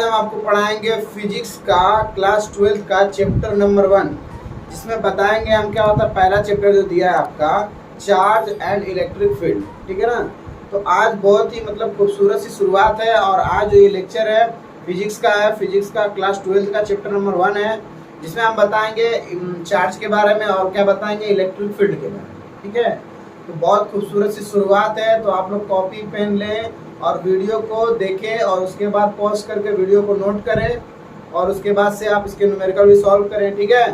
आज हम आपको पढ़ाएंगे फिजिक्स का क्लास 12 का चैप्टर नंबर 1, जिसमें बताएंगे हम क्या होता है। पहला चैप्टर जो दिया है आपका, चार्ज एंड इलेक्ट्रिक फील्ड, ठीक है ना। तो आज बहुत ही मतलब खूबसूरत सी शुरुआत है और आज जो ये लेक्चर है फिजिक्स का है, फिजिक्स का क्लास 12 का चैप्टर नंबर 1 है, जिसमें हम बताएंगे चार्ज के बारे में और क्या बताएंगे, इलेक्ट्रिक फील्ड के बारे में, ठीक है। तो बहुत खूबसूरत सी शुरुआत है, तो आप लोग कॉपी पेन लें और वीडियो को देखें और उसके बाद पॉज करके वीडियो को नोट करें और उसके बाद से आप इसके न्यूमेरिकल भी सॉल्व करें, ठीक है।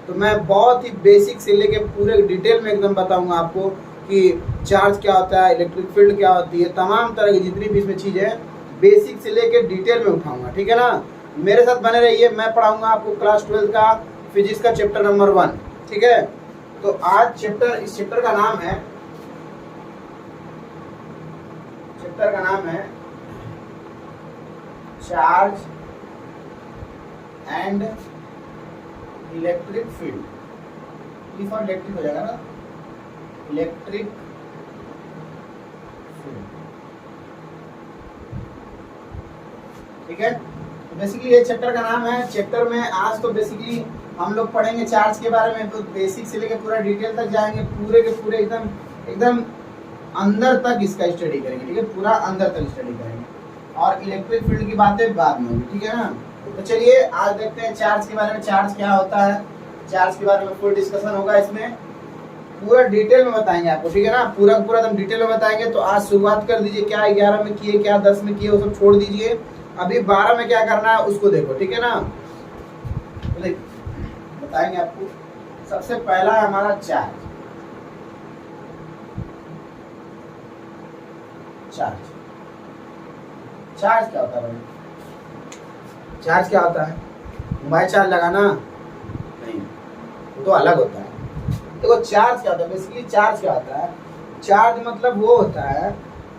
तो मैं बहुत ही बेसिक से लेके पूरे डिटेल में एकदम बताऊंगा आपको कि चार्ज क्या होता है, इलेक्ट्रिक फील्ड क्या होती है, तमाम तरह की जितनी भी इसमें चीज़ें बेसिक से लेके डिटेल में उठाऊंगा, ठीक है ना। मेरे साथ बने रहिए, मैं पढ़ाऊंगा आपको क्लास 12 का फिजिक्स का चैप्टर नंबर 1, ठीक है। तो आज इस चैप्टर का नाम है charge and electric field. E for electric हो जाएगा ना, इलेक्ट्रिक फील्ड, ठीक है। तो बेसिकली ये चैप्टर का नाम है। चैप्टर में आज तो बेसिकली हम लोग पढ़ेंगे चार्ज के बारे में, तो बेसिक से लेकर पूरा डिटेल तक जाएंगे, पूरे के पूरे एकदम अंदर तक इसका स्टडी करेंगे, ठीक है। पूरा अंदर तक स्टडी करेंगे और इलेक्ट्रिक फील्ड की बातें बाद में होगी, ठीक है ना। तो चलिए आज देखते हैं चार्ज के बारे में, चार्ज क्या होता है, चार्ज के बारे में फुल डिस्कशन होगा, इसमें पूरा डिटेल में बताएंगे आपको, ठीक है ना। पूरा एकदम डिटेल में बताएंगे। तो आज शुरुआत कर दीजिए, क्या 11 में किए, क्या 10 में किए, वो सब छोड़ दीजिए, अभी 12 में क्या करना है उसको देखो, ठीक है ना। तो बताएंगे आपको। सबसे पहला है हमारा चार्ज। चार्ज क्या होता है भाई? चार्ज क्या होता है? मोबाइल चार्ज लगाना नहीं, वो तो अलग होता है। देखो चार्ज क्या होता है, बेसिकली चार्ज क्या होता है, चार्ज मतलब वो होता है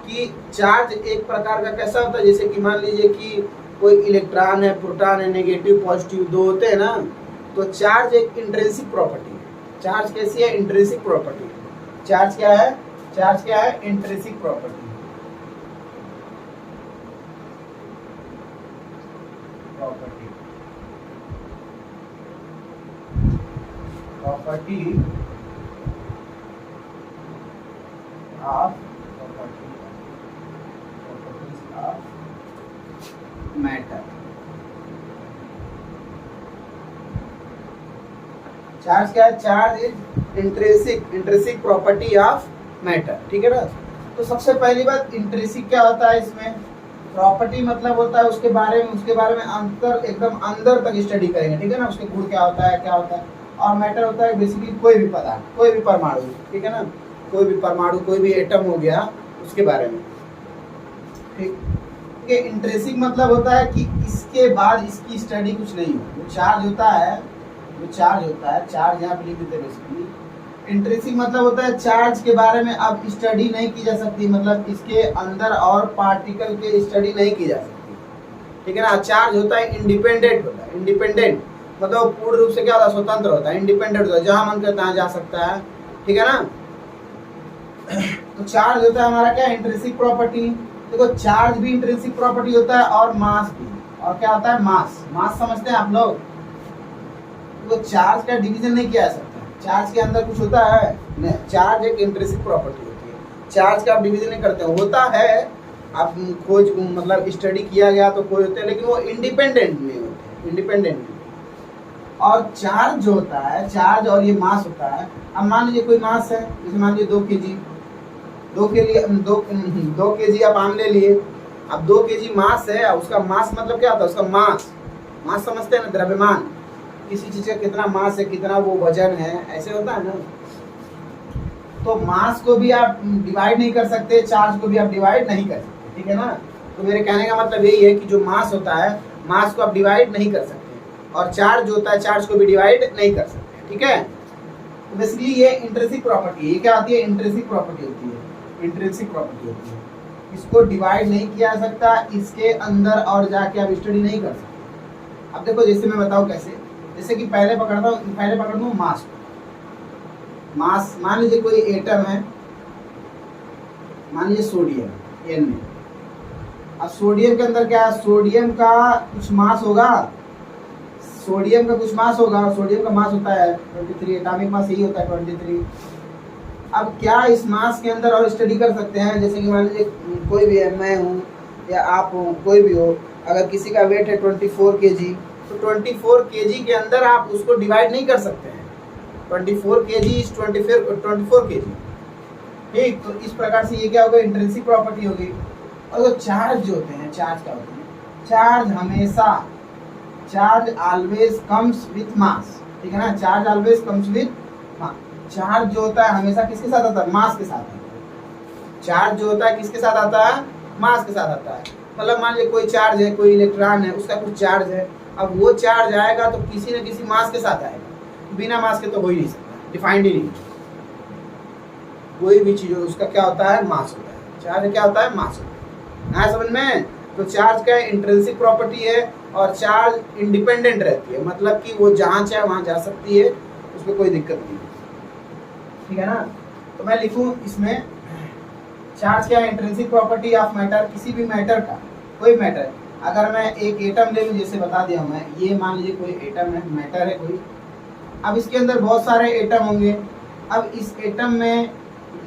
कि चार्ज एक प्रकार का कैसा होता है, जैसे कि मान लीजिए कि कोई इलेक्ट्रॉन है, प्रोटॉन है, नेगेटिव पॉजिटिव दो होते हैं ना। तो चार्ज एक इंट्रिंसिक प्रॉपर्टी है। चार्ज कैसी है? Intrinsic property. चार्ज क्या है? चार्ज क्या है? Intrinsic property of matter। Charge क्या है? Charge is intrinsic property of matter, ठीक है ना। तो सबसे पहली बात, इंट्रिंसिक क्या होता है इसमें? प्रॉपर्टी मतलब होता है उसके बारे में एकदम अंदर तक स्टडी करेंगे, ठीक है ना। उसके गुण क्या होता है। और मैटर होता है बेसिकली कोई भी पदार्थ, कोई भी परमाणु, ठीक है ना। कोई भी परमाणु, कोई भी एटम हो गया, उसके बारे में, ठीक। इंट्रिंसिक मतलब होता है कि इसके बाद इसकी स्टडी कुछ नहीं हो। जो चार्ज होता है, चार्ज यहाँ पे लिख देते हैं बेसिकली। इंट्रिंसिक मतलब होता है चार्ज के बारे में अब स्टडी नहीं की जा सकती, मतलब इसके अंदर और पार्टिकल के स्टडी नहीं की जा सकती, ठीक है ना। चार्ज होता है इंडिपेंडेंट मतलब पूर्ण रूप से क्या होता है? स्वतंत्र होता है, इंडिपेंडेंट होता है, जहां मन करता है जा सकता है, ठीक है ना। तो चार्ज होता है हमारा क्या? Intrinsic property. देखो चार्ज भी इंट्रिंसिक प्रॉपर्टी होता है और मास भी। और क्या होता है? मास समझते हैं आप लोग। तो चार्ज का डिवीजन नहीं किया जा सकता, चार्ज के अंदर कुछ होता है नहीं। चार्ज एक इंट्रिंसिक प्रॉपर्टी होती है, चार्ज का आप डिवीजन नहीं करते। होता है, आप खोज मतलब स्टडी किया गया तो कोई होते हैं, लेकिन वो इंडिपेंडेंट नहीं होते, इंडिपेंडेंट। और चार्ज जो होता है, चार्ज और ये मास होता है। अब मान लीजिए कोई मास है, जैसे मान लीजिए 2 kg, 2 kg आप आम ले लिए। अब 2 kg मास है, उसका मास मतलब क्या होता है? उसका मास समझते हैं ना, द्रव्यमान। किसी चीज का कितना मास है, कितना वो वजन है, ऐसे होता है ना। तो मास को भी आप डिवाइड नहीं कर सकते, चार्ज को भी आप डिवाइड नहीं कर सकते, ठीक है ना। तो मेरे कहने का मतलब यही है कि जो मास होता है, मास को आप डिवाइड नहीं कर सकते, और चार्ज होता है, चार्ज को भी डिवाइड नहीं कर सकते, ठीक है। तो बेसिकली ये इंट्रिंसिक प्रॉपर्टी, ये क्या होती है? इंट्रिंसिक प्रॉपर्टी होती है। इसको डिवाइड नहीं किया जा सकता, इसके अंदर और जाके आप स्टडी नहीं कर सकते। अब देखो जैसे मैं बताऊं कैसे, जैसे कि पहले पकड़ दूं मास। मान लीजिए कोई एटम है, मान लीजिए सोडियम, N में, अब सोडियम के अंदर क्या है, सोडियम का कुछ मास होगा, सोडियम का कुछ मास होगा, सोडियम का मास होता है 23, एटॉमिक मास यही होता है 23। अब क्या इस मास के अंदर और स्टडी कर सकते हैं, जैसे कि मान लीजिए कोई भी है, मैं हूँ या आप हो, कोई भी हो, अगर किसी का वेट है 24 kg, तो 24 kg के अंदर आप उसको डिवाइड नहीं कर सकते हैं, 24 kg इज 24 kg, ठीक। तो इस प्रकार से ये क्या होगा, इंट्रिंसिक प्रॉपर्टी होगी। और जो चार्ज जो होते हैं, चार्ज क्या होते हैं, चार्ज हमेशा, charge always comes with mass, ठीक है ना, charge always comes with mass. Charge जो होता है हमेशा किसके साथ आता है, मास के साथ आता है। चार्ज जो होता है किसके साथ आता है, मास के साथ आता है। मतलब मान लीजिए कोई चार्ज है, कोई इलेक्ट्रॉन है, उसका कुछ चार्ज है, अब वो चार्ज आएगा तो किसी न किसी मास के साथ आएगा, बिना मास के तो हो ही नहीं सकता, डिफाइंड ही नहीं। कोई भी चीज हो उसका क्या होता है, मास होता है। चार्ज क्या होता है, मास होता है, समझ में। तो चार्ज का इंट्रिंसिक प्रॉपर्टी है और चार्ज इंडिपेंडेंट रहती है, मतलब कि वो जहाँ चाहे वहाँ जा सकती है, उसमें कोई दिक्कत नहीं, ठीक है ना। तो मैं लिखूँ इसमें चार्ज क्या है, इंट्रिंसिक प्रॉपर्टी ऑफ मैटर, किसी भी मैटर का, कोई मैटर, अगर मैं एक एटम ले लूँ, जैसे बता दिया मैं, ये मान लीजिए कोई एटम है, मैटर है कोई, अब इसके अंदर बहुत सारे एटम होंगे। अब इस एटम में,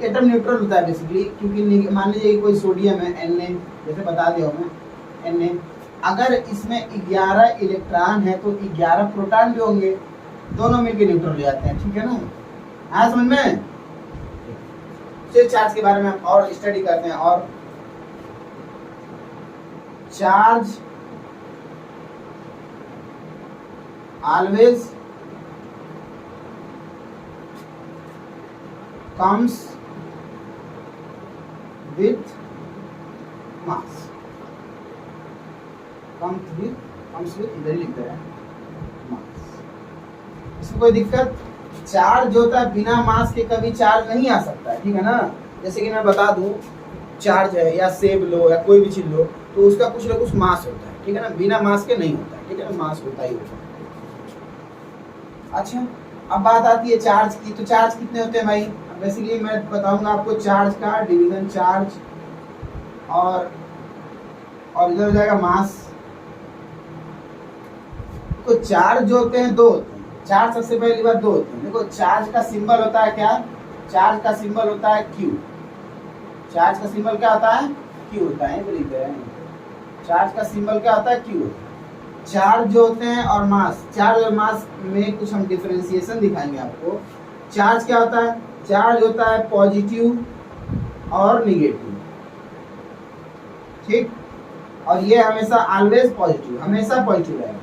एटम न्यूट्रल होता है बेसिकली, क्योंकि मान लीजिए कोई सोडियम है Na, जैसे बता दिया हूँ मैं Na, अगर इसमें 11 इलेक्ट्रॉन है तो 11 प्रोटॉन भी होंगे, दोनों मिलकर न्यूट्रल हो जाते हैं, ठीक है ना, आया समझ में। फिर चार्ज के बारे में हम और स्टडी करते हैं। और charge always comes with mass, comes with इधर लिख रहे हैं मास, इसमें कोई दिक्कत। चार्ज जो होता है बिना मास के कभी चार्ज नहीं आ सकता है, ठीक है ना। जैसे कि मैं बता दूं, चार्ज है या सेब लो या कोई भी चीज लो, तो उसका कुछ ना कुछ मास होता है, ठीक है ना, बिना मास के नहीं होता है, ठीक है ना, मास होता ही होता है। अच्छा, अब बात आती है चार्ज की, तो चार्ज कितने होते हैं भाई, बेसिकली मैं बताऊंगा आपको चार्ज का डिवीजन, चार्ज और इधर हो जाएगा मास। तो चार्ज जो होते हैं दो होते हैं, चार्ज सबसे पहली बात दो होते हैं। देखो चार्ज का सिंबल होता है क्या, चार्ज का सिंबल होता है Q, चार्ज का सिंबल क्या होता है, Q होता है, तो लिख दे रहे हैं, चार्ज का सिंबल क्या होता है, Q। चार्ज जो होते हैं और मास, चार्ज और मास में कुछ हम डिफरेंशिएशन दिखाएंगे आपको। चार्ज क्या होता है, चार्ज होता है पॉजिटिव और निगेटिव, ठीक, और ये हमेशा ऑलवेज पॉजिटिव, हमेशा पॉजिटिव रहेगा।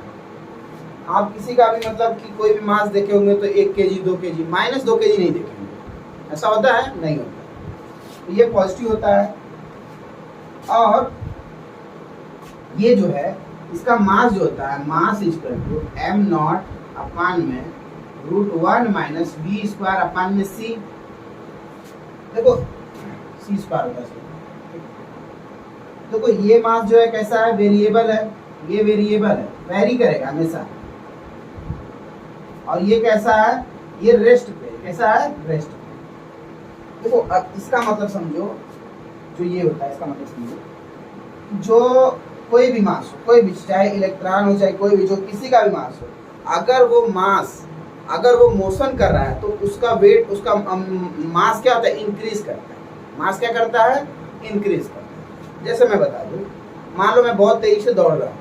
आप किसी का भी मतलब कि कोई भी मास देखे होंगे तो 1 kg 2 kg, -2 kg नहीं देखेंगे, ऐसा होता है, नहीं होता। तो ये पॉजिटिव होता है। और ये जो है इसका मास जो होता है, मास इक्वल टू m0 अपान में √1 माइनस v² अपान में c, देखो c² होता है। देखो ये मास जो है कैसा है, वेरिएबल है, ये वेरिएबल है, वेरी करेगा हमेशा। और ये कैसा है, ये रेस्ट पे, कैसा है, रेस्ट पे। देखो अब इसका मतलब समझो, जो ये होता है इसका मतलब समझो, जो कोई भी मास हो, कोई भी, चाहे इलेक्ट्रॉन हो चाहे कोई भी, जो किसी का भी मास हो, अगर वो मास, अगर वो मोशन कर रहा है तो उसका वेट, उसका मास क्या होता है, इंक्रीज करता है। मास क्या करता है, इंक्रीज करता है। जैसे मैं बता दूं, मान लो मैं बहुत तेजी से दौड़ रहा हूँ,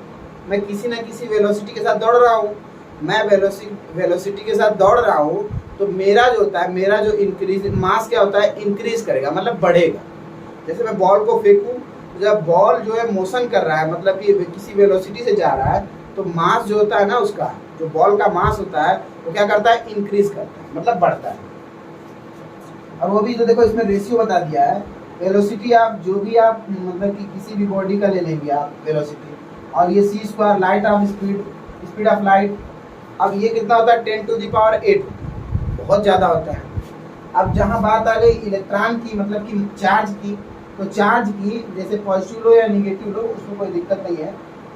मैं किसी न किसी वेलोसिटी के साथ दौड़ रहा हूँ, मैं वेलोसिटी के साथ दौड़ रहा हूँ, तो मेरा जो होता है, मेरा जो इंक्रीज मास क्या होता है, इंक्रीज करेगा, मतलब बढ़ेगा। जैसे मैं बॉल को फेंकूं, जब बॉल जो है मोशन कर रहा है, मतलब कि किसी वेलोसिटी से जा रहा है, तो मास जो होता है ना, उसका जो बॉल का मास होता है वो क्या करता है, इंक्रीज करता है, मतलब बढ़ता है। और वो भी तो देखो इसमें रेशियो बता दिया है, वेलोसिटी आप जो भी आप मतलब कि किसी भी बॉडी का ले लेंगे आप वेलोसिटी, और ये c² light of speed, speed of light, अब ये कितना होता है, 10⁸, बहुत ज़्यादा होता है। अब जहाँ बात आ गई इलेक्ट्रॉन की, मतलब कि चार्ज की, तो चार्ज की जैसे पॉजिटिव लो या निगेटिव लो, उसमें कोई दिक्कत नहीं है।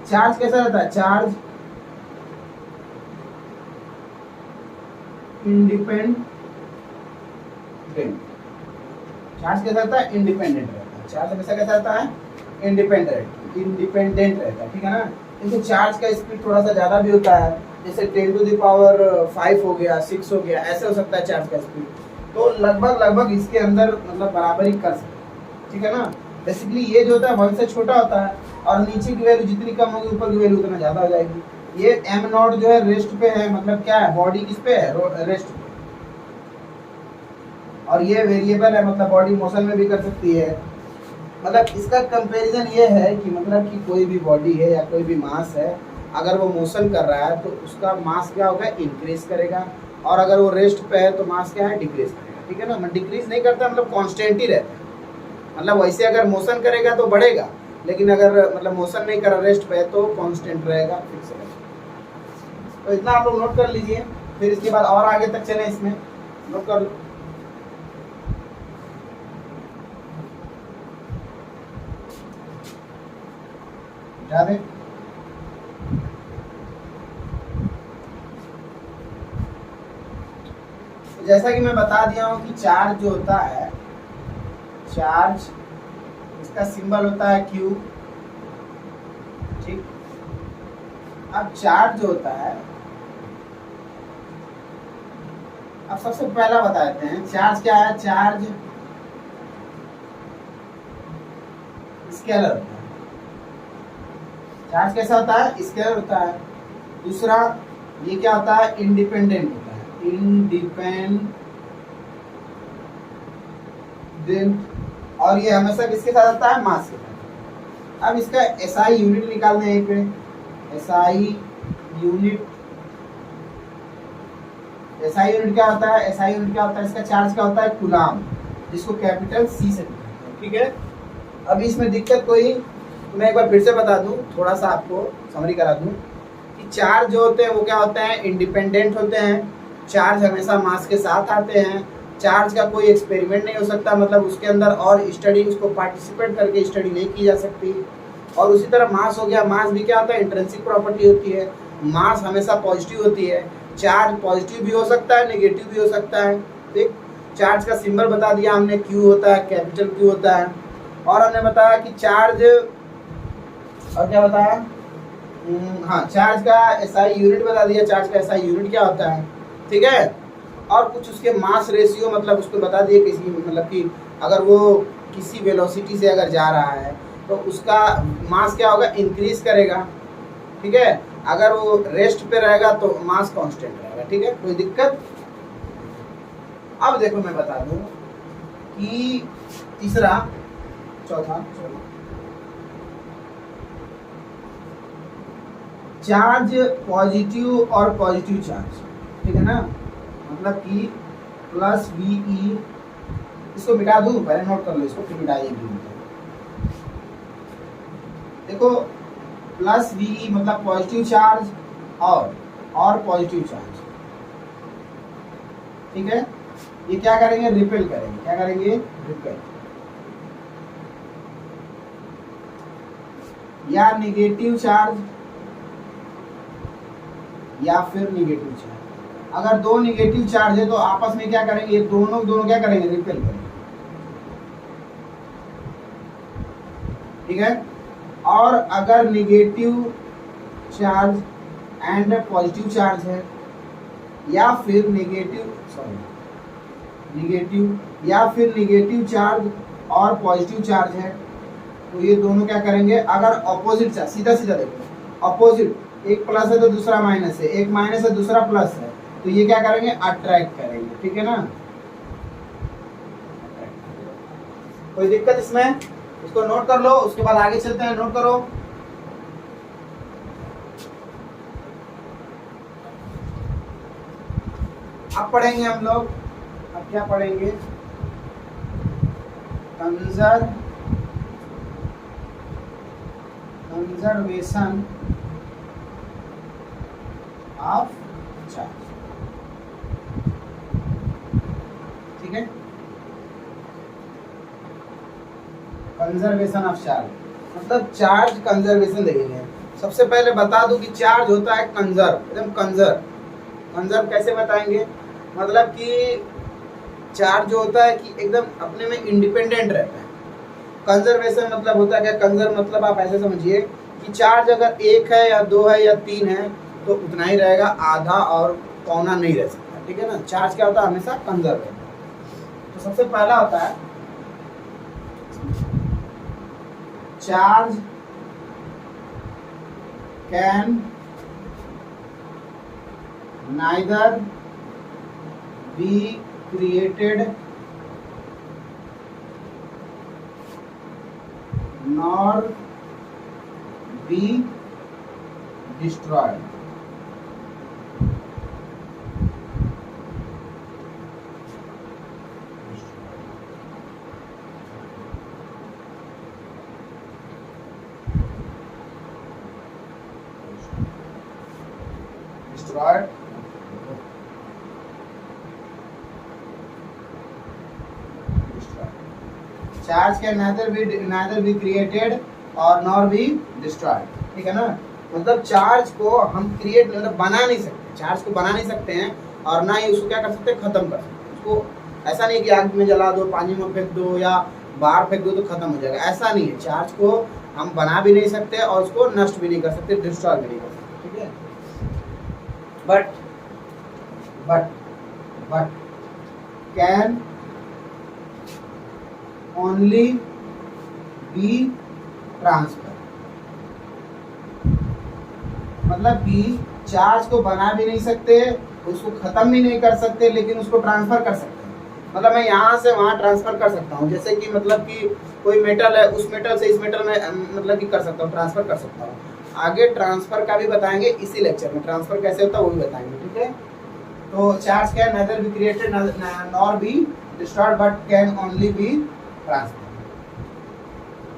चार्ज कैसा रहता है, चार्ज इंडिपेंडेंट, चार्ज कैसा रहता है, इंडिपेंडेंट रहता है। चार्ज हमेशा कैसा रहता है, इंडिपेंडेंट। इंडिपेंडेंट रहता है, ठीक है ना। क्योंकि चार्ज का स्पीड थोड़ा सा ज़्यादा भी होता है, जैसे 10⁵ हो गया, 6 हो गया, ऐसे हो सकता है चार्ज का स्पीड। तो लगभग इसके अंदर मतलब बराबरी कर सकते हैं, ठीक है ना। बेसिकली ये जो होता है 1 से छोटा होता है, और नीचे की वैल्यू जितनी कम होगी ऊपर की वैल्यू उतना ज़्यादा हो जाएगी। ये m0 जो है रेस्ट पे है, मतलब क्या है, बॉडी किस पे है, रेस्ट पे। और ये वेरिएबल है, मतलब बॉडी मोशन में भी कर सकती है। मतलब इसका कंपैरिजन ये है कि मतलब कि कोई भी बॉडी है या कोई भी मास है, अगर वो मोशन कर रहा है तो उसका मास क्या होगा, इंक्रीज करेगा, और अगर वो रेस्ट पे है तो मास क्या है, डिक्रीज करेगा, ठीक है ना। डिक्रीज नहीं करता, मतलब कांस्टेंट ही रहता है। मतलब वैसे अगर मोशन करेगा तो बढ़ेगा, लेकिन अगर मतलब मोशन नहीं कर रहा, रेस्ट पे है, तो कांस्टेंट रहेगा, फिक्स रहेगा। तो इतना आप लोग नोट कर लीजिए, फिर इसके बाद और आगे तक चलें, इसमें नोट कर लो। याद है, जैसा कि मैं बता दिया हूं कि चार्ज जो होता है, चार्ज इसका सिंबल होता है Q, ठीक। अब चार्ज जो होता है, अब सबसे पहला बता देते हैं चार्ज क्या है। चार्ज स्केलर होता है। चार्ज कैसा होता है, स्केलर होता है। दूसरा, ये क्या होता है, इंडिपेंडेंट होता है, इंडिपेंडेंट। और ये हमेशा किसके साथ आता है, मास के साथ। अब इसका एसआई यूनिट निकालना है, यहीं पे एसआई यूनिट। एसआई यूनिट क्या होता है, एसआई यूनिट क्या होता है, इसका चार्ज क्या होता है, कूलाम, जिसको कैपिटल सी से लिखते हैं, ठीक है। अभी इसमें दिक्कत कोई, मैं एक बार फिर से बता दूं, थोड़ा सा आपको समरी करा दूं कि चार्ज जो होते हैं वो क्या होते हैं, इंडिपेंडेंट होते हैं। चार्ज हमेशा मास के साथ आते हैं। चार्ज का कोई एक्सपेरिमेंट नहीं हो सकता, मतलब उसके अंदर और स्टडी, उसको पार्टिसिपेट करके स्टडी नहीं की जा सकती। और उसी तरह मास हो गया, मास भी क्या होता है, इंट्रिंसिक प्रॉपर्टी होती है। मास हमेशा पॉजिटिव होती है। चार्ज पॉजिटिव भी हो सकता है, नेगेटिव भी हो सकता है, ठीक। चार्ज का सिंबल बता दिया हमने, क्यू होता है, कैपिटल क्यू होता है। और हमने बताया कि चार्ज, और क्या बताया, हाँ, चार्ज का एसआई यूनिट बता दिया, चार्ज का एसआई यूनिट क्या होता है, ठीक है। और कुछ उसके मास रेशियो, मतलब उसको बता दिए किसी, मतलब कि अगर वो किसी वेलोसिटी से अगर जा रहा है तो उसका मास क्या होगा, इंक्रीज करेगा, ठीक है। अगर वो रेस्ट पे रहेगा तो मास कांस्टेंट रहेगा, ठीक है। कोई दिक्कत। अब देखो मैं बता दूं कि तीसरा, चौथा, चार्ज पॉजिटिव और पॉजिटिव चार्ज, ठीक है ना। मतलब कि प्लस VE, इसको मिटा दूं, पहले नोट कर लो इसको, फिर मिटाइए। देखो प्लस VE मतलब पॉजिटिव चार्ज और पॉजिटिव चार्ज, ठीक है। ये क्या करेंगे, रिपेल करेंगे। क्या करेंगे, रिपेल, या नेगेटिव चार्ज या फिर नेगेटिव चार्ज। अगर दो नेगेटिव चार्ज है तो आपस में क्या करेंगे, ये दोनों क्या करेंगे, रिपेल करेंगे, ठीक है। और अगर negative charge and positive charge है, या फिर नेगेटिव या फिर नेगेटिव चार्ज और पॉजिटिव चार्ज है, तो ये दोनों क्या करेंगे, अगर ऑपोजिट चार्ज, सीधा देखो, ऑपोजिट, एक प्लस है तो दूसरा माइनस है, एक माइनस है दूसरा प्लस है, तो ये क्या करेंगे, अट्रैक्ट करेंगे, ठीक है ना। कोई दिक्कत इसमें, इसको नोट कर लो, उसके बाद आगे चलते हैं। नोट करो, अब पढ़ेंगे हम लोग, अब क्या पढ़ेंगे, कंजर्वेशन ऑफ चार्ज, ठीक है। कंजर्वेशन ऑफ चार्ज मतलब चार्ज कंजर्वेशन देखेंगे। सबसे पहले बता दूं कि चार्ज होता है कंजर्व, एकदम कंजर्व कैसे बताएंगे, मतलब कि चार्ज जो होता है कि एकदम अपने में इंडिपेंडेंट रहता है, कंजर्वेशन मतलब होता है क्या, कंजर्व मतलब आप ऐसे समझिए कि चार्ज अगर 1 है या 2 है या 3 है तो उतना ही रहेगा, आधा और पौना नहीं रह सकता, ठीक है ना। चार्ज क्या होता है, हमेशा कंजर्व है। तो सबसे पहला होता है charge can neither be created nor be destroyed. Destroyed. Charge can neither be created और नॉर बी डिस्ट्रॉयड, ठीक है ना। मतलब चार्ज को हम क्रिएट मतलब बना नहीं सकते, चार्ज को बना नहीं सकते हैं और ना ही उसको क्या कर सकते, खत्म कर सकते। उसको ऐसा नहीं है कि आग में जला दो, पानी में फेंक दो या बाहर फेंक दो तो खत्म हो जाएगा, ऐसा नहीं है। चार्ज को हम बना भी नहीं सकते और उसको नष्ट भी नहीं कर सकते, डिस्ट्रॉय भी नहीं कर सकते, ठीक है। But can only be transfer, मतलब कि चार्ज को बना भी नहीं सकते, उसको खत्म भी नहीं कर सकते, लेकिन उसको ट्रांसफर कर सकते हैं। मतलब मैं यहाँ से वहाँ ट्रांसफर कर सकता हूँ, जैसे कि मतलब कि कोई मेटल है, उस मेटल से इस मेटल में मतलब कि कर सकता हूँ, ट्रांसफर कर सकता हूँ। आगे ट्रांसफर का भी बताएंगे इसी लेक्चर में, ट्रांसफर कैसे होता है वो भी बताएंगे, ठीक है। तो charge can neither be created nor be destroyed but can only be transfer,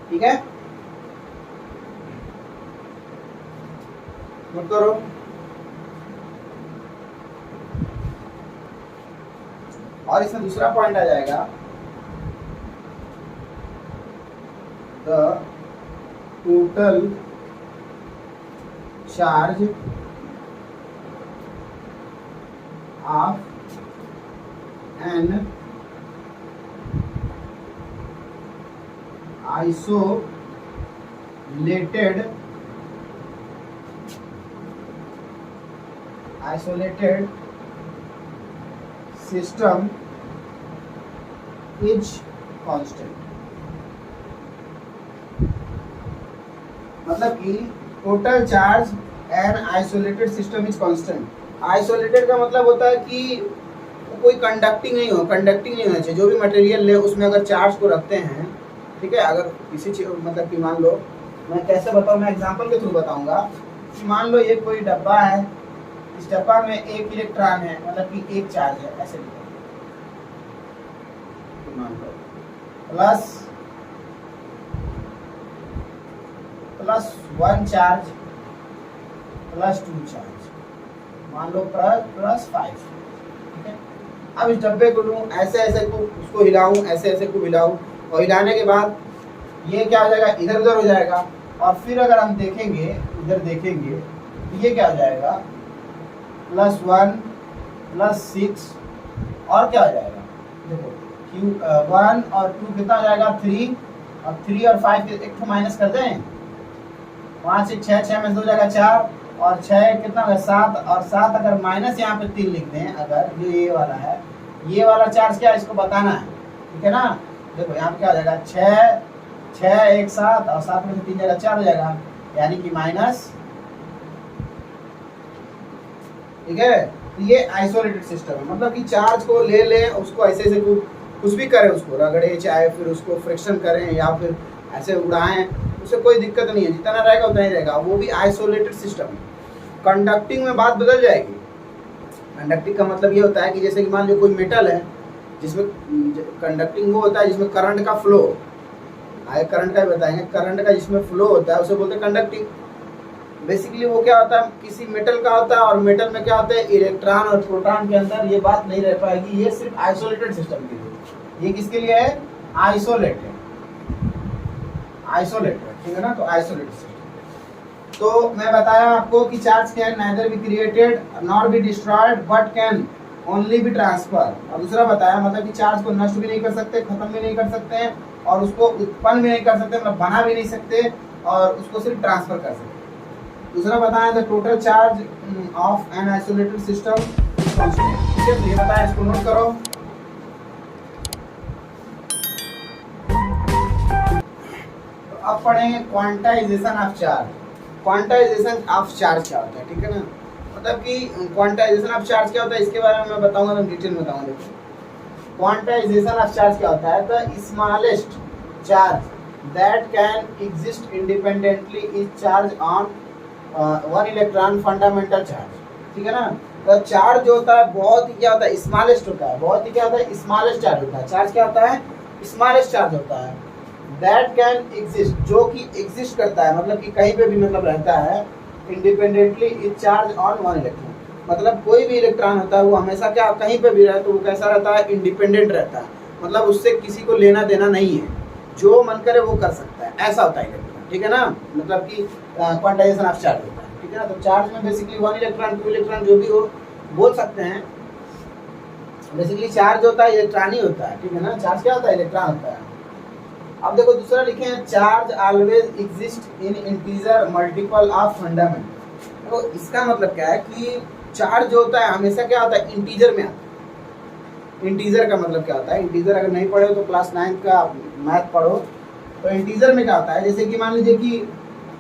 ठीक है। नोट करो। और इसमें दूसरा पॉइंट आ जाएगा, the total charge of an isolated system is constant, मतलब कि total charge an isolated system is constant. Isolated का मतलब होता है कि कोई कंडक्टिंग नहीं होना चाहिए। जो भी मटेरियल ले उसमें अगर चार्ज को रखते हैं, ठीक है, अगर किसी चीज मतलब कि मान लो, मैं कैसे बताऊँ, मैं एग्जांपल के थ्रू बताऊंगा। मान लो ये कोई डब्बा है, इस डब्बा में एक इलेक्ट्रॉन है, मतलब कि एक चार्ज है, ऐसे मान लो प्लस 1 चार्ज प्लस 2 चार्ज, मान लो प्लस 5, ठीक है। अब इस डब्बे को लूँ, ऐसे ऐसे को उसको हिलाऊं, ऐसे ऐसे को हिलाऊं, और हिलाने के बाद ये क्या हो जाएगा, इधर उधर हो जाएगा। और फिर अगर हम देखेंगे, इधर देखेंगे तो ये क्या हो जाएगा, +1 +6 और क्या हो जाएगा, देखो Q1 और 2 कितना हो जाएगा, 3 और 3 और 5 एक तो माइनस कर दें, वहाँ से 6 में 2 हो जाएगा 4 और 6 कितना होगा 7 और 7 अगर माइनस यहाँ पे 3 लिख दें, अगर जो ये वाला है, ये वाला चार्ज क्या है इसको बताना है, ठीक है ना। देखो यहाँ पे क्या हो जाएगा, 6 1 7 और 7 में से 3 जाएगा 4 हो जाएगा, यानी कि माइनस, ठीक है। तो ये आइसोलेटेड सिस्टम है, मतलब कि चार्ज को ले उसको ऐसे ऐसे कुछ भी करें, उसको रगड़े, चाहे फिर उसको फ्रिक्शन करें या फिर ऐसे उड़ाएं, उससे कोई दिक्कत नहीं है, जितना रहेगा उतना ही रहेगा, वो भी आइसोलेटेड सिस्टम है। कंडक्टिंग में बात बदल जाएगी। कंडक्टिंग का मतलब ये होता है कि जैसे कि मान लो कोई मेटल है जिसमें कंडक्टिंग वो होता है जिसमें करंट का फ्लो, आगे करंट का भी बताएंगे, करंट का जिसमें फ्लो होता है उसे बोलते हैं कंडक्टिंग। बेसिकली वो क्या होता है, किसी मेटल का होता है, और मेटल में क्या होता है, इलेक्ट्रॉन और प्रोटॉन के अंदर ये बात नहीं रह पाएगी। ये सिर्फ आइसोलेटेड सिस्टम के लिए, ये किसके लिए है, आइसोलेटेड, ठीक है ना। तो आइसोलेटेड सिस्टम, तो मैं बताया आपको कि charge can neither be created nor be destroyed but can only be transfer. और दूसरा बताया मतलब कि चार्ज को नष्ट भी नहीं कर सकते, खत्म भी नहीं कर सकते हैं, और उसको उत्पन्न भी नहीं कर सकते, मतलब बना भी नहीं सकते, और उसको सिर्फ ट्रांसफर कर सकते। दूसरा बताएं the total charge of N isolated system constant. ठीक है, तो ये बताएं, इसको नोट करो। तो अब पढ़ेंगे quantization of charge. Quantization of charge क्या होता है, ठीक है ना, मतलब कि क्वांटाइजेशन ऑफ चार्ज क्या होता है इसके बारे में मैं बताऊंगा, तो डिटेल में बताऊंगा। देखो क्वांटाइजेशन ऑफ चार्ज क्या होता है, the smallest charge that can exist independently is charge on one electron fundamental charge. ठीक है ना, तो चार्ज जो होता है बहुत ही क्या होता है, स्मॉलेस्ट होता है, बहुत ही क्या होता है, स्मॉलेस्ट चार्ज होता है। चार्ज क्या होता है, स्मॉलेस्ट चार्ज होता है। दैट कैन एग्जिस्ट, जो कि एग्जिस्ट करता है, मतलब कि कहीं पे भी मतलब रहता है, independently is charge on one electron, मतलब कोई भी इलेक्ट्रॉन होता है वो हमेशा क्या कहीं पे भी रहे तो वो कैसा रहता है, इंडिपेंडेंट रहता है, मतलब उससे किसी को लेना देना नहीं है, जो मन करे वो कर सकता है, ऐसा होता है इलेक्ट्रॉन। ठीक है ना, मतलब कि क्वांटाइजेशन ऑफ चार्ज होता है। ठीक है ना, तो चार्ज में basically one electron two electron जो भी हो बोल सकते हैं, बेसिकली चार्ज होता है इलेक्ट्रॉन ही होता है। ठीक है ना, चार्ज क्या होता है, इलेक्ट्रॉन होता है। अब देखो दूसरा लिखे हैं, charge always exist in integer multiple of fundament. तो इसका मतलब क्या है कि चार्ज जो होता है हमेशा क्या होता है, इंटीजर में आता है। इंटीजर का मतलब क्या होता है, इंटीजर अगर नहीं पढ़े हो तो क्लास 9 का मैथ पढ़ो, तो इंटीजर में क्या होता है, जैसे कि मान लीजिए कि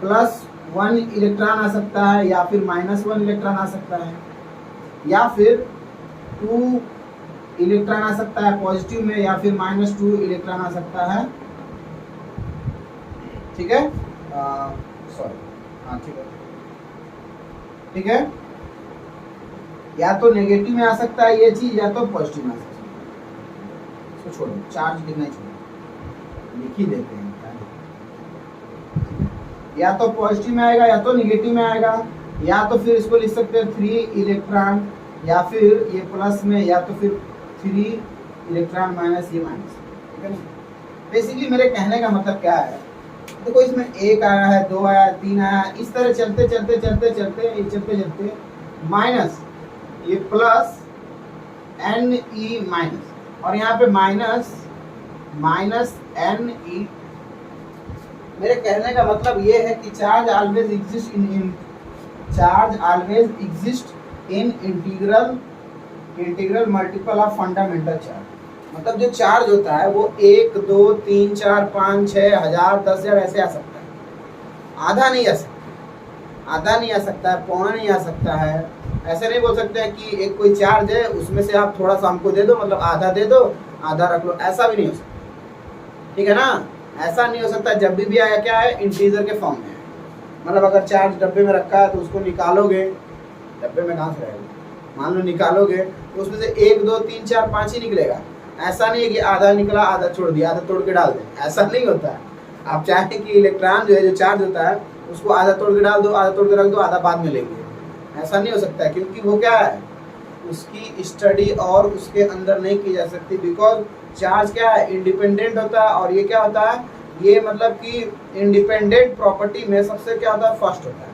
+1 इलेक्ट्रॉन आ सकता है, या फिर -1 इलेक्ट्रॉन आ सकता है, या फिर 2 इलेक्ट्रॉन आ सकता है पॉजिटिव में, या फिर -2 इलेक्ट्रॉन आ सकता है। ठीक है, सॉरी, हाँ ठीक है, ठीक है, या तो नेगेटिव में आ सकता है ये चीज, या तो पॉजिटिव में आ सकता है। इसको छोड़ो, चार्ज लिखना ही छोड़ो, लिख ही देते हैं। या तो पॉजिटिव में आएगा, या तो नेगेटिव में आएगा, या तो फिर इसको लिख सकते हैं 3 इलेक्ट्रॉन, या फिर ये प्लस में, या तो फिर 3 इलेक्ट्रॉन माइनस ये माइनस। ठीक है ना, बेसिकली मेरे कहने का मतलब क्या है, देखो इसमें 1 आया है, 2 आया, 3 आया, इस तरह चलते चलते चलते चलते ये चलते चलते माइनस ये प्लस Ne माइनस, और यहाँ पे माइनस Ne। मेरे कहने का मतलब ये है कि charge always exist in integral multiple of fundamental charge. मतलब जो चार्ज होता है वो 1 2 3 4 5 6 1000 10,000 ऐसे आ सकता है, आधा नहीं आ सकता, आधा नहीं आ सकता है, पौना नहीं आ सकता है। ऐसे नहीं बोल सकते हैं कि एक कोई चार्ज है उसमें से आप थोड़ा सा हमको दे दो, मतलब आधा दे दो आधा रख लो, ऐसा भी नहीं हो सकता। ठीक है ना, ऐसा नहीं हो सकता। जब भी आया क्या है, इंटीजर के फॉर्म में है, मतलब अगर चार्ज डब्बे में रखा है तो उसको निकालोगे, डब्बे में कहाँ से रहेगा, मान लो निकालोगे तो उसमें से 1 2 3 4 5 ही निकलेगा। ऐसा नहीं है कि आधा निकला आधा छोड़ दिया, आधा तोड़ के डाल दें, ऐसा नहीं होता है। आप चाहें कि इलेक्ट्रॉन जो है, जो चार्ज होता है उसको आधा तोड़ के डाल दो, आधा तोड़ के रख दो, आधा बाद में लेंगे, ऐसा नहीं हो सकता है, क्योंकि वो क्या है, उसकी स्टडी और उसके अंदर नहीं की जा सकती, बिकॉज चार्ज क्या है, इंडिपेंडेंट होता है। और ये क्या होता है, ये मतलब कि इंडिपेंडेंट प्रॉपर्टी में सबसे क्या होता है, फर्स्ट होता है।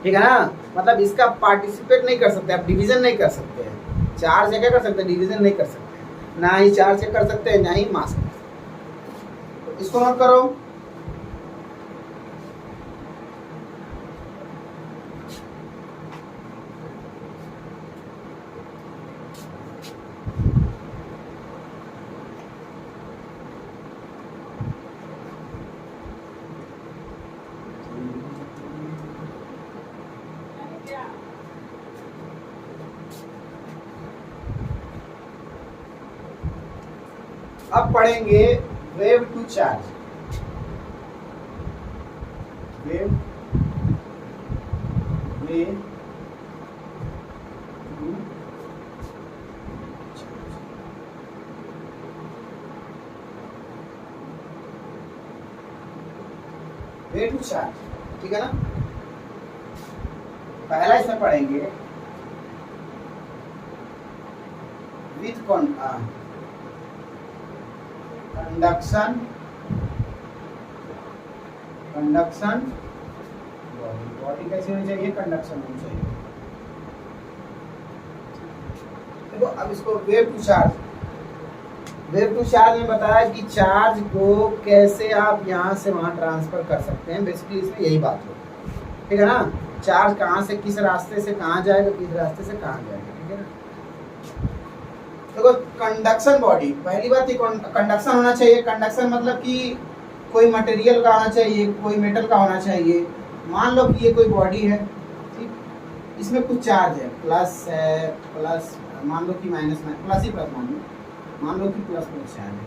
ठीक है ना, मतलब इसका पार्टिसिपेट नहीं कर सकते आप, डिवीजन नहीं कर सकते हैं। चार्ज क्या कर सकते हैं, डिवीजन नहीं कर सकते, ना ही चार्ज क्या कर सकते हैं, ना ही मास कर सकते। तो इसको नोट करो। अब पढ़ेंगे ways to charge. Ways to charge, ठीक है ना। पहला इसमें पढ़ेंगे विथ कंडक्शन बॉडी कैसी होनी चाहिए, कंडक्शन होनी चाहिए। देखो अब इसको ways to charge, ways to charge में बताया कि चार्ज को कैसे आप यहाँ से वहाँ ट्रांसफर कर सकते हैं, बेसिकली इसमें यही बात हो, ठीक है ना। चार्ज कहाँ से किस रास्ते से कहाँ जाएगा, किस रास्ते से कहाँ जाएगा, ठीक है ना। देखो कंडक्शन बॉडी, पहली बात कंडक्शन होना चाहिए। कंडक्शन मतलब कि कोई मटेरियल का होना चाहिए, कोई मेटल का होना चाहिए। मान लो कि ये कोई बॉडी है, ठीक, इसमें कुछ चार्ज है, प्लस है, प्लस मान लो कि माइनस में, प्लस ही प्लस मान लो कि प्लस प्लस चार्ज है,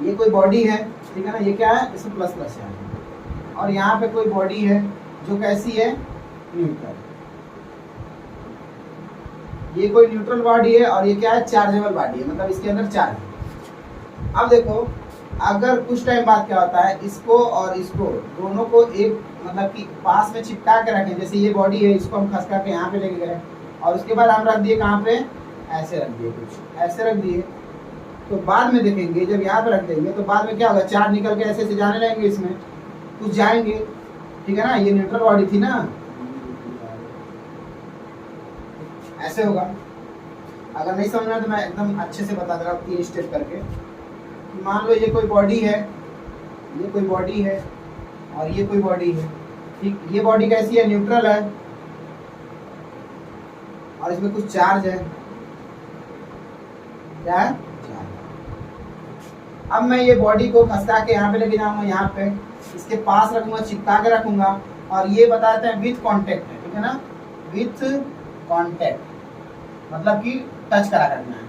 ये कोई बॉडी है, ठीक है ना, ये क्या है, इसमें प्लस प्लस चार्ज है। और यहाँ पे कोई बॉडी है जो कैसी है, न्यूट्रल, ये कोई न्यूट्रल बॉडी है और ये क्या है, चार्जेबल बॉडी है, मतलब इसके अंदर चार्ज है। अब देखो अगर कुछ टाइम बाद क्या होता है, इसको और इसको दोनों को एक मतलब कि पास में चिपका के रखें, जैसे ये बॉडी है, इसको हम खसका के यहाँ पे लेके गए और उसके बाद हम रख दिए कहाँ पे, ऐसे रख दिए, कुछ ऐसे रख दिए, तो बाद में देखेंगे जब यहाँ पे रख देंगे तो बाद में क्या होगा, चार्ज निकल के ऐसे ऐसे जाने लगेंगे, इसमें कुछ जाएंगे, ठीक है ना। ये न्यूट्रल बॉडी थी ना, ऐसे होगा। अगर नहीं समझ में तो मैं एकदम अच्छे से बता दे रहा हूँ 3 स्टेप करके। मान लो ये कोई बॉडी है, ये कोई बॉडी है और ये कोई बॉडी है, ठीक, ये बॉडी कैसी है, न्यूट्रल है और इसमें कुछ चार्ज है, क्या है, चार्ज। अब मैं ये बॉडी को खसका के यहाँ पे लेके जाऊंगा, यहाँ पे इसके पास रखूंगा, चिपका के रखूंगा और ये बताते हैं विथ कांटेक्ट है, ठीक है ना, विथ कांटेक्ट मतलब कि टच करा रखना है।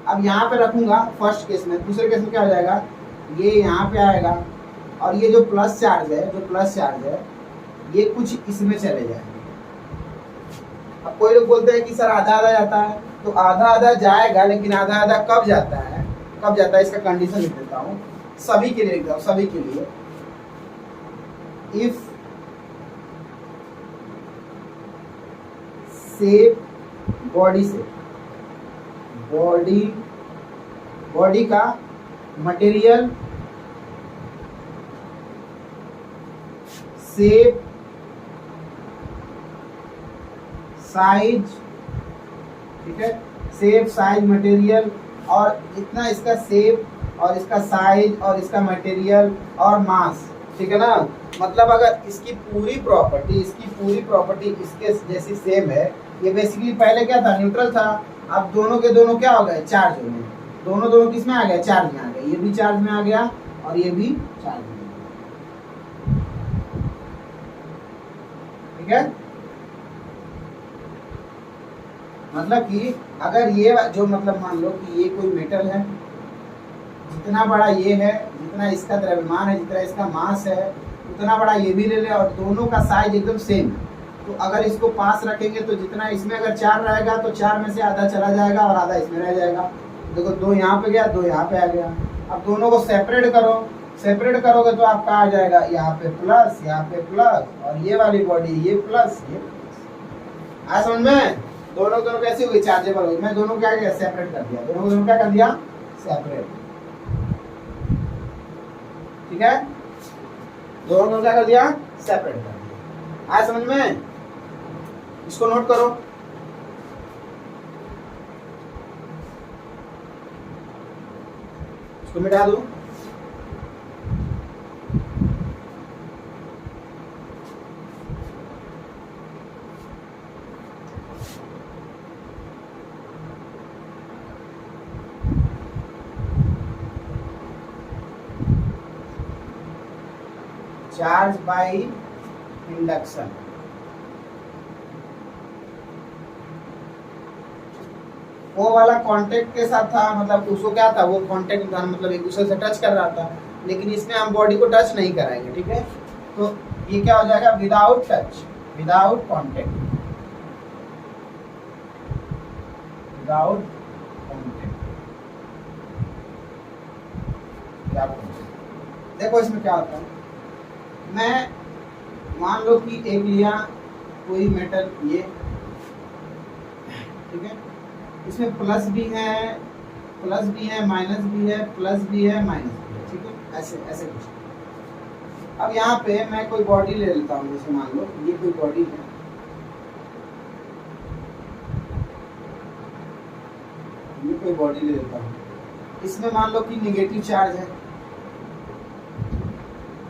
अब यहाँ पे रखूंगा फर्स्ट केस में, दूसरे केस में क्या हो जाएगा, ये यहाँ पे आएगा और ये जो प्लस चार्ज है, जो प्लस चार्ज है ये कुछ इसमें चले जाएंगे। अब कोई लोग बोलते हैं कि सर आधा आधा जाता है, तो आधा आधा जाएगा, लेकिन आधा आधा कब जाता है, कब जाता है इसका कंडीशन लिख देता हूँ, सभी के लिए लिख देता हूँ, सभी के लिए। इफ शेप बॉडी से, बॉडी का मटेरियल, शेप, साइज, ठीक है, शेप साइज मटेरियल और इतना इसका शेप और इसका साइज और इसका मटेरियल और मास, ठीक है ना। मतलब अगर इसकी पूरी प्रॉपर्टी इसके जैसी सेम है, ये बेसिकली पहले क्या था, न्यूट्रल था, अब दोनों के दोनों क्या हो गए, चार्ज हो गए, दोनों किस में आ गए, चार्ज में आ गए, ये भी चार्ज में आ गया और ये भी चार्ज में आ गया, ठीक है। मतलब कि अगर ये जो मतलब मान लो कि ये कोई मेटल है, जितना बड़ा ये है, जितना इसका द्रव्यमान है, जितना इसका मास है, उतना बड़ा ये भी ले ले और दोनों का साइज एकदम सेम, तो अगर इसको पास रखेंगे तो जितना इसमें अगर 4 रहेगा तो 4 में से आधा चला जाएगा और आधा इसमें रह जाएगा। देखो 2 यहाँ पे गया, 2 यहाँ पे आ गया। अब दोनों को सेपरेट करो, सेपरेट करोगे तो आपका आ जाएगा यहाँ पे प्लस, यहाँ पे प्लस और ये वाली बॉडी ये प्लस, ये प्लस। आ समझ में, दोनों कैसी हुई, चार्जेबल हुई। मैं दोनों क्या किया, सेपरेट कर दिया, दोनों क्या कर दिया, सेपरेट, ठीक है, दोनों क्या कर दिया, सेपरेट कर दिया। आ समझ में, इसको नोट करो। इसको मिटा दो। चार्ज बाय इंडक्शन, वो वाला कांटेक्ट के साथ था, मतलब उसको क्या था, वो कांटेक्ट था, मतलब एक दूसरे से टच कर रहा था, लेकिन इसमें हम बॉडी को टच नहीं कराएंगे, ठीक है। तो ये क्या हो जाएगा, without touch, without contact, without contact. देखो इसमें क्या होता है, मैं मान लो कि एक लिया कोई मेटल ये, ठीक है, इसमें प्लस भी है, माइनस भी है, प्लस भी है, माइनस भी है, ठीक है, ऐसे ऐसे कुछ। अब यहाँ पे मैं कोई बॉडी ले लेता हूँ, जैसे मान लो ये कोई बॉडी है, कोई बॉडी ले लेता हूँ, इसमें मान लो कि निगेटिव चार्ज है,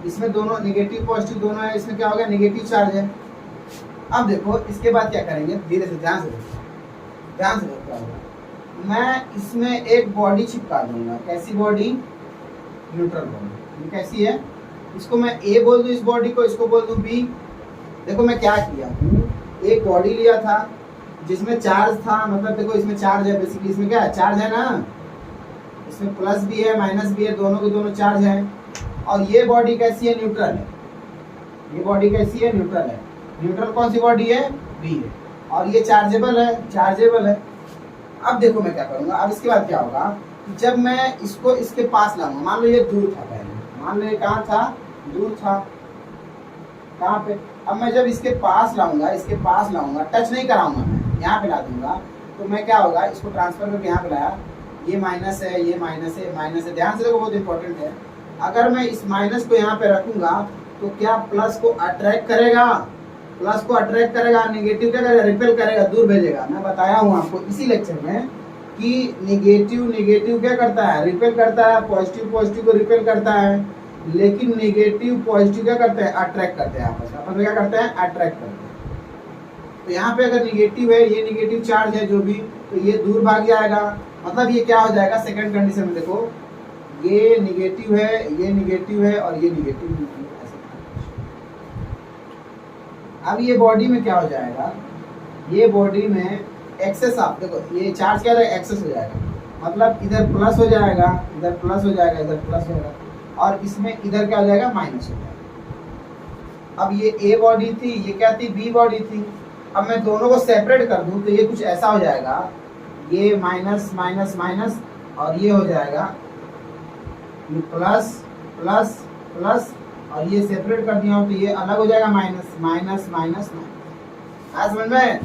इसमें दोनों नेगेटिव पॉजिटिव दोनों है, इसमें क्या हो गया नेगेटिव चार्ज है। अब देखो इसके बाद क्या करेंगे, धीरे से ध्यान से देखो क्या होगा। मैं इसमें एक बॉडी चिपका दूंगा, कैसी बॉडी, न्यूट्रल बॉडी। कैसी है, इसको मैं ए बोल दूं, इस बॉडी को, इसको बोल दूं बी। देखो मैं क्या किया हूँ, एक बॉडी लिया था जिसमें चार्ज था, मतलब देखो इसमें चार्ज है, बेसिकली इसमें क्या है, चार्ज है ना, इसमें प्लस भी है माइनस भी है, दोनों के दोनों चार्ज है। और ये बॉडी कैसी है, न्यूट्रल है। ये बॉडी कैसी है, न्यूट्रल है। न्यूट्रल कौन सी बॉडी है, बी है। और ये चार्जेबल है। अब देखो मैं क्या करूंगा, अब इसके बाद क्या होगा, जब मैं इसको इसके पास लाऊंगा, मान लो ये दूर था पहले, मान लो ये कहाँ था, दूर था, कहाँ पे। अब मैं जब इसके पास लाऊंगा, टच नहीं कराऊंगा, मैं यहाँ पे ला दूंगा, तो मैं क्या होगा, इसको ट्रांसफर करके यहाँ पे लाया, ये माइनस है, ये माइनस है, माइनस है। ध्यान से देखो, बहुत इंपॉर्टेंट है। अगर मैं इस माइनस को यहाँ पे रखूंगा तो क्या प्लस को अट्रैक्ट करेगा, नेगेटिव क्या करेगा, रिपेल करेगा, दूर भेजेगा। मैं बताया हूँ आपको इसी लेक्चर में कि नेगेटिव क्या करता है, रिपेल करता है, पॉजिटिव को रिपेल करता है, लेकिन नेगेटिव पॉजिटिव क्या करते हैं, अट्रैक्ट करते हैं, आपस में क्या करते हैं, अट्रैक्ट करते हैं। तो यहाँ पे अगर निगेटिव है, ये निगेटिव चार्ज है जो भी, तो ये दूर भाग जाएगा, मतलब ये क्या हो जाएगा, सेकंड कंडीशन में देखो, ये निगेटिव है, ये निगेटिव है और ये निगेटिव है। अब ये बॉडी में क्या हो जाएगा, ये बॉडी में एक्सेस, आप देखो ये चार्ज क्या है, एक्सेस हो जाएगा, मतलब इधर प्लस हो जाएगा, इधर प्लस हो जाएगा, इधर प्लस हो जाएगा, और इसमें इधर क्या हो जाएगा, माइनस हो जाएगा। अब ये ए बॉडी थी, ये क्या थी, बी बॉडी थी। अब मैं दोनों को सेपरेट कर दूं तो ये कुछ ऐसा हो जाएगा, ये माइनस माइनस माइनस, और ये हो जाएगा प्लस प्लस प्लस, और ये सेपरेट कर दिया हूं तो ये अलग हो जाएगा, माइनस माइनस माइनस माइनस। आज समझ में,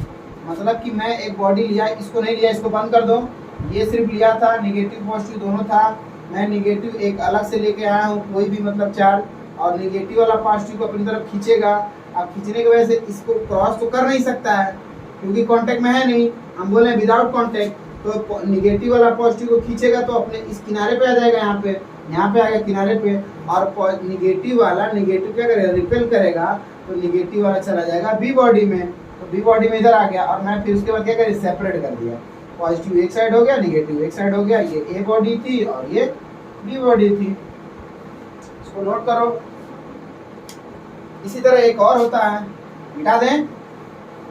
मतलब कि मैं एक बॉडी लिया, इसको नहीं लिया, इसको बंद कर दो, ये सिर्फ लिया था, निगेटिव पॉजिटिव दोनों था, मैं निगेटिव एक अलग से लेके आया हूँ, कोई भी मतलब चार्ज, और निगेटिव वाला पॉजिटिव को अपनी तरफ खींचेगा। अब खींचने की वजह से इसको क्रॉस तो कर नहीं सकता है क्योंकि कांटेक्ट में है नहीं, हम बोले विदाउट कांटेक्ट, तो निगेटिव वाला पॉजिटिव को खींचेगा तो अपने इस किनारे पे आ जाएगा, यहाँ पे आएगा किनारे पे, और निगेटिव वाला निगेटिव क्या करेगा, रिपेल करेगा, तो निगेटिव वाला चला जाएगा बी बॉडी में, तो बी बॉडी में इधर आ गया, और मैं फिर उसके बाद क्या करें, सेपरेट कर दिया, पॉजिटिव एक साइड हो गया, निगेटिव एक साइड हो गया, ये ए बॉडी थी और ये बी बॉडी थी। इसको नोट करो। इसी तरह एक और होता है, मिटा दें,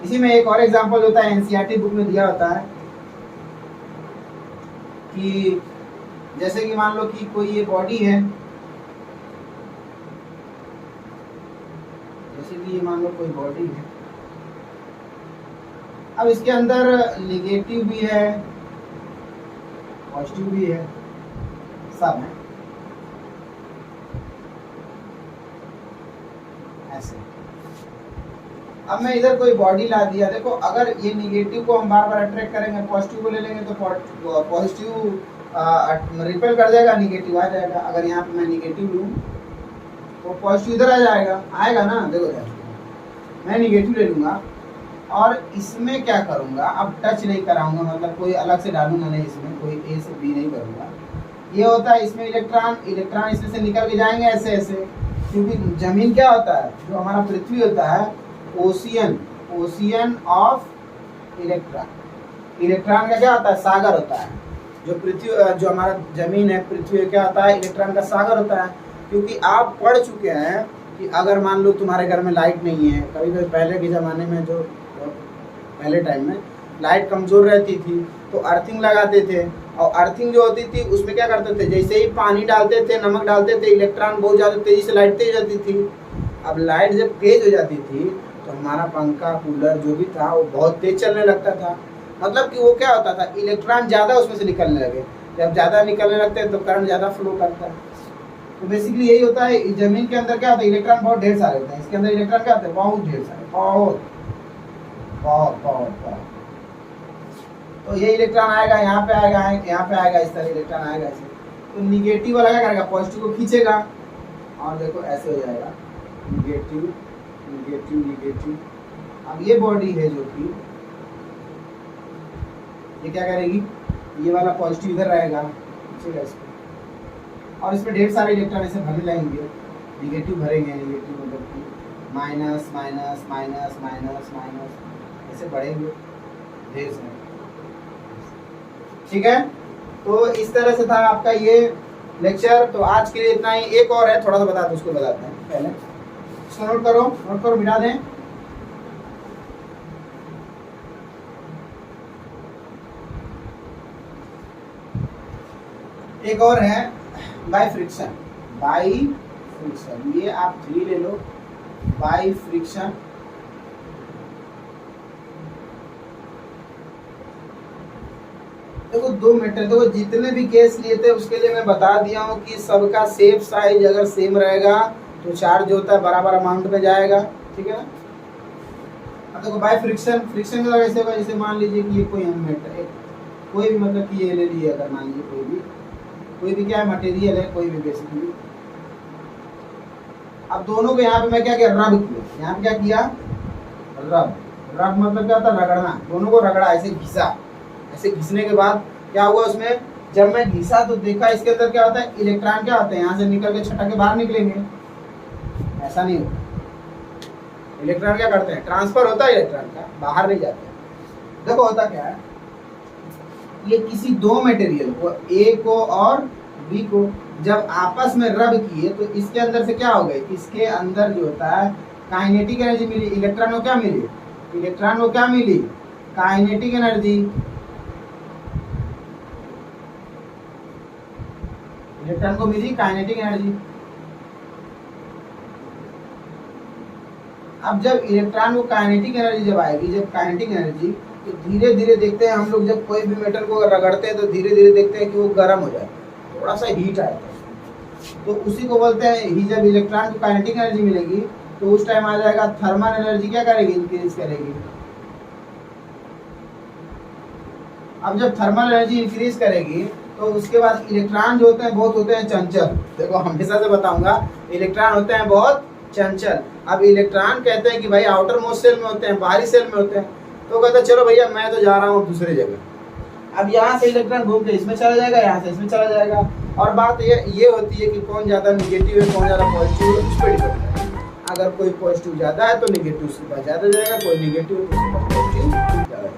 इसी में एक और एग्जांपल होता है, एनसीईआरटी बुक में दिया होता है कि जैसे कि मान लो कि कोई ये बॉडी है, जैसे कि ये मान लो कोई बॉडी है, अब इसके अंदर निगेटिव भी है, पॉजिटिव भी है, सब है ऐसे। अब मैं इधर कोई बॉडी ला दिया, देखो अगर ये निगेटिव को हम बार बार अट्रैक्ट करेंगे, पॉजिटिव को ले लेंगे तो पॉजिटिव रिपेल कर जाएगा, निगेटिव आ जाएगा। अगर यहाँ पे मैं निगेटिव लूँ तो पॉजिटिव इधर आ जाएगा, आएगा ना, देखो मैं निगेटिव ले लूँगा और इसमें क्या करूँगा, अब टच नहीं कराऊंगा, मतलब कोई अलग से डालूंगा नहीं, इसमें कोई ए से बी नहीं करूँगा। ये होता है इसमें इलेक्ट्रॉन इसमें से निकल के जाएंगे ऐसे ऐसे, क्योंकि जमीन क्या होता है, जो हमारा पृथ्वी होता है, ओशियन ऑफ इलेक्ट्रॉन का क्या होता है, सागर होता है। जो पृथ्वी, जो हमारा जमीन है, पृथ्वी क्या होता है, इलेक्ट्रॉन का सागर होता है। क्योंकि आप पढ़ चुके हैं कि अगर मान लो तुम्हारे घर में लाइट नहीं है, कभी कभी पहले के ज़माने में, जो पहले टाइम में लाइट कमज़ोर रहती थी तो अर्थिंग लगाते थे, और अर्थिंग जो होती थी उसमें क्या करते थे, जैसे ही पानी डालते थे, नमक डालते थे, इलेक्ट्रॉन बहुत ज़्यादा तेज़ी से लाइट तेज जाती थी। अब लाइट जब तेज हो जाती थी तो हमारा पंखा कूलर जो भी था वो बहुत तेज चलने लगता था, मतलब कि वो क्या होता था, इलेक्ट्रॉन ज़्यादा उसमें से निकलने लगे। जब ज़्यादा निकलने लगते हैं तो करंट ज़्यादा फ्लो करता है। तो बेसिकली यही होता है, जमीन के अंदर क्या होता है, इलेक्ट्रॉन बहुत ढेर सारे होते हैं, इसके अंदर इलेक्ट्रॉन क्या होते हैं, बहुत ढेर सारे, बहुत बहुत बहुत बहुत। तो ये इलेक्ट्रॉन आएगा, यहाँ पे आएगा, यहाँ पे आएगा, इस तरह इलेक्ट्रॉन आएगा ऐसे। तो निगेटिव वाला क्या करेगा, पॉजिटिव को खींचेगा, और देखो ऐसे हो जाएगा, निगेटिव निगेटिव निगेटिव। अब ये बॉडी है जो कि ये क्या करेगी, ये वाला पॉजिटिव इधर रहेगा, ठीक है इसको, और इसमें ढेर सारे इलेक्ट्रॉन ऐसे भरने लगेंगे, निगेटिव भरेंगे, निगेटिव मतलब कि minus minus minus minus minus ऐसे बढ़ेंगे ढेर सारे, ठीक है। तो इस तरह से था आपका ये लेक्चर। तो आज के लिए इतना ही। एक और है, थोड़ा सा बता दो, उसको बताते हैं पहले, इसको नोट करो मिटा दें। एक और है बाय फ्रिक्शन, ये आप 3 ले लो, बाय फ्रिक्शन। देखो 2 मीटर, देखो जितने भी केस लिए थे उसके लिए मैं बता दिया हूँ कि सबका सेफ साइज अगर सेम रहेगा तो चार्ज होता है बराबर अमाउंट में जाएगा, ठीक है। अब देखो बाय फ्रिक्शन मतलब ऐसे होगा जैसे मान लीजिए कि ये कोई मेटर, कोई भी मतलब कि ये ले लिए अगर मान लीजिए कोई भी क्या है मटेरियल है, कोई भी बेसिकली। अब दोनों को यहाँ पे मैं क्या किया, रब किया। यहाँ पे क्या किया, रब मतलब क्या होता है, रगड़ना। दोनों को रगड़ा, ऐसे घिसा। ऐसे घिसने के बाद क्या हुआ उसमें, जब मैं घिसा तो देखा इसके अंदर क्या होता है, इलेक्ट्रॉन क्या होते हैं यहाँ से निकल के छटक के बाहर निकलेंगे। ऐसा नहीं होता, इलेक्ट्रॉन क्या करते हैं, ट्रांसफर होता है इलेक्ट्रॉन का, बाहर नहीं जाते। देखो होता क्या है, ये किसी 2 मटेरियल को, ए को और बी को जब आपस में रब किए तो इसके अंदर से क्या हो गए, इसके अंदर जो होता है काइनेटिक एनर्जी मिली। इलेक्ट्रॉन को क्या मिली, काइनेटिक एनर्जी। इलेक्ट्रॉन को मिली काइनेटिक एनर्जी। अब जब इलेक्ट्रॉन को काइनेटिक एनर्जी जब आएगी, जब काइनेटिक एनर्जी, तो धीरे धीरे देखते हैं हम लोग, जब कोई भी मेटल को रगड़ते हैं तो धीरे धीरे देखते हैं कि वो गर्म हो जाए, थोड़ा सा हीट आएगा। तो उसी को बोलते हैं, जब इलेक्ट्रॉन को काइनेटिक एनर्जी मिलेगी तो उस टाइम आ जाएगा थर्मल एनर्जी क्या करेगी, इंक्रीज करेगी। अब जब थर्मल एनर्जी इंक्रीज करेगी तो उसके बाद इलेक्ट्रॉन जो होते हैं बहुत होते हैं चंचल। देखो हमेशा से बताऊंगा, इलेक्ट्रॉन होते हैं बहुत चंचल। अब इलेक्ट्रॉन कहते हैं कि भाई आउटर मोस्ट सेल में होते हैं, बाहरी सेल में होते हैं, तो कहता है चलो भैया मैं तो जा रहा हूँ दूसरी जगह। अब यहाँ से इलेक्ट्रॉन घूम के इसमें चला जाएगा, यहाँ से इसमें चला जाएगा। और बात ये होती है कि कौन ज़्यादा निगेटिव है, कौन ज़्यादा पॉजिटिव है, उस पर डिपेंड है। अगर कोई पॉजिटिव ज़्यादा है तो निगेटिव उसके पास ज़्यादा जाएगा, कोई निगेटिव है तो उसके पास पॉजिटिव ज़्यादा जाएगा।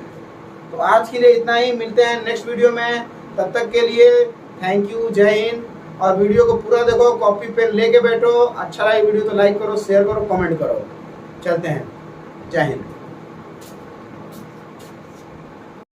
तो आज के लिए इतना ही, मिलते हैं नेक्स्ट वीडियो में। तब तक के लिए थैंक यू, जय हिंद। और वीडियो को पूरा देखो, कॉपी पेन लेके बैठो। अच्छा लगे वीडियो तो लाइक करो, शेयर करो, कमेंट करो। चलते हैं, जय हिंद।